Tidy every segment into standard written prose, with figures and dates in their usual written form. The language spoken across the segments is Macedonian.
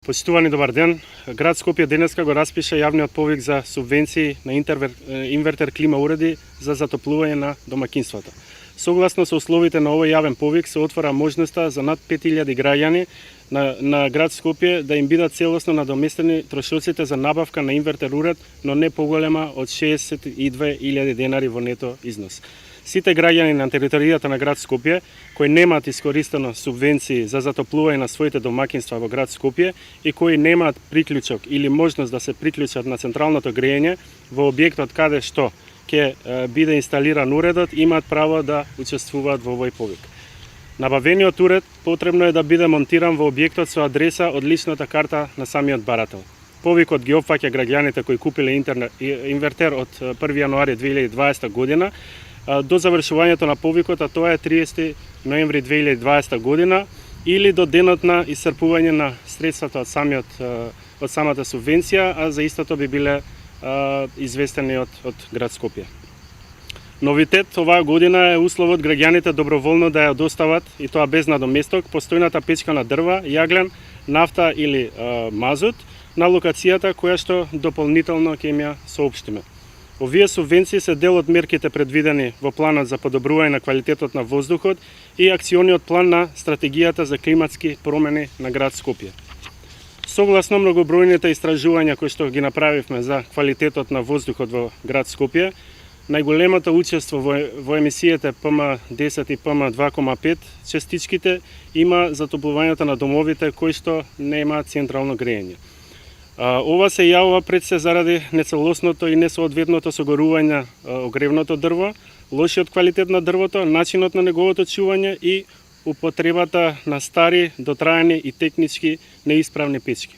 Почитувани добар ден. Град Скопје денеска го распиша јавниот повик за субвенции на инвертер клима уреди за затоплување на домакинствата. Согласно со условите на овој јавен повик се отвора можноста за над 5000 граѓани на град Скопје да им бидат целосно надоместени трошоците за набавка на инвертер уред, но не поголема од 62.000 денари во нето износ. Сите граѓани на територијата на град Скопје кои немаат искористено субвенции за затоплување на своите домакинства во град Скопје и кои немаат приклучок или можност да се приклучат на централното грејење во објектот каде што ќе биде инсталиран уредот, имаат право да учествуваат во овој повик. Набавениот уред потребно е да биде монтиран во објектот со адреса од личната карта на самиот барател. Повикот ги опфаќа граѓаните кои купиле инвертер од 1 јануари 2020 година до завршувањето на повикот, а тоа е 30 ноември 2020 година, или до денот на исцрпување на средствата од самата субвенција, а за истото би биле известени од град Скопје. Новитет оваа година е условот граѓаните доброволно да ја достават, и тоа без надоместок, постојната печка на дрва, јаглен, нафта или мазут на локацијата која што дополнително ќе им ја соопштиме. Овие субвенции се дел од мерките предвидени во планот за подобрување на квалитетот на воздухот и акциониот план на стратегијата за климатски промени на град Скопје. Согласно многобројните истражувања кои што ги направивме за квалитетот на воздухот во град Скопје, најголемото учество во емисиите PM10 и PM2,5 частичките има затоплувањето на домовите кои што немаат централно грејење. Ова се јавува пред се заради нецелосното и несоодветното согорување огревното дрво, лошиот квалитет на дрвото, начинот на неговото чување и употребата на стари, дотраени и технички неисправни печки.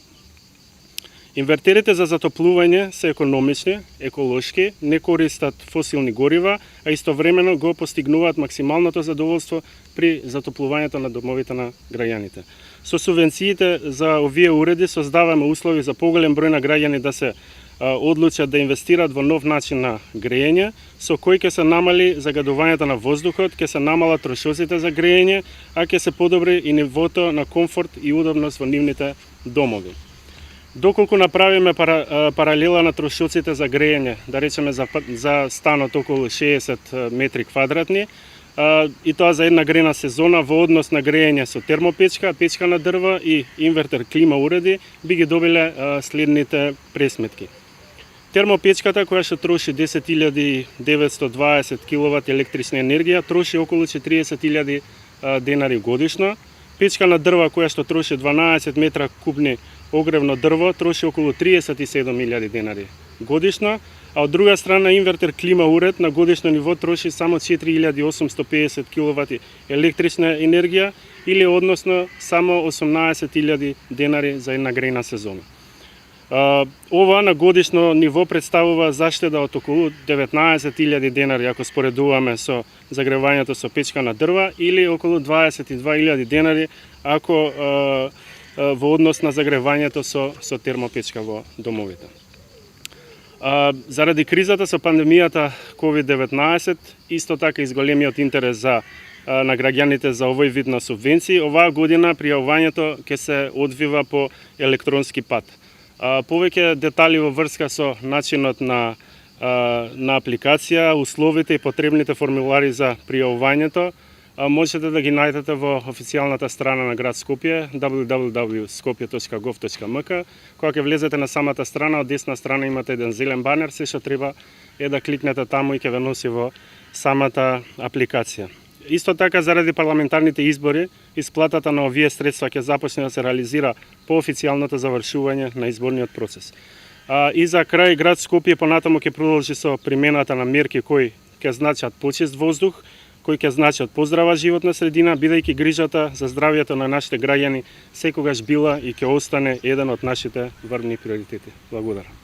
Инвертерите за затоплување се економични, еколошки, не користат фосилни горива, а истовремено го постигнуваат максималното задоволство при затоплувањето на домовите на граѓаните. Со субвенциите за овие уреди создаваме услови за поголем број на граѓани да се одлучат да инвестират во нов начин на грејење, со кој ќе се намали загадувањето на воздухот, ќе се намалат трошоците за грејење, а ќе се подобри и нивото на комфорт и удобност во нивните домови. Доколку направиме паралела на трошоците за грејење, да речеме за станот околу 60 метри квадратни, и тоа за една грена сезона во однос на грејење со термопечка, печка на дрва и инвертер клима уреди, би ги добиле следните пресметки. Термопечката, која што троши 10.920 киловат електрична енергија, троши околу 40.000 денари годишно. Печка на дрва која што троши 12 метра кубни огревно дрво, троши околу 37.000 денари годишно, а од друга страна инвертер клима уред на годишно ниво троши само 4.850 киловати електрична енергија, или односно само 18.000 денари за една грејна сезона. Ова на годишно ниво представува заштеда од околу 19.000 денари ако споредуваме со загревањето со печка на дрва, или околу 22.000 денари ако во однос на загревањето со термопечка во домовите. Заради кризата со пандемијата COVID-19, исто така изголемиот интерес на граѓаните за овој вид на субвенции, оваа година пријавувањето ќе се одвива по електронски пат. Повеќе детали во врска со начинот на апликација, условите и потребните формулари за пријавувањето можете да ги најдете во официјалната страна на град Скопје www.skopje.gov.mk. Кога ќе влезете на самата страна, од десна страна имате еден зелен банер, се што треба е да кликнете таму и ќе ве носи во самата апликација. Исто така, заради парламентарните избори, исплатата на овие средства ќе започне да се реализира по официјалното завршување на изборниот процес. И за крај, град Скопје понатаму ќе продолжи со примената на мерки кои ќе значат почист воздух, кои ќе значат поздрава животна средина, бидејќи грижата за здравјето на нашите граѓани секогаш била и ќе остане еден од нашите врвни приоритети. Благодарам.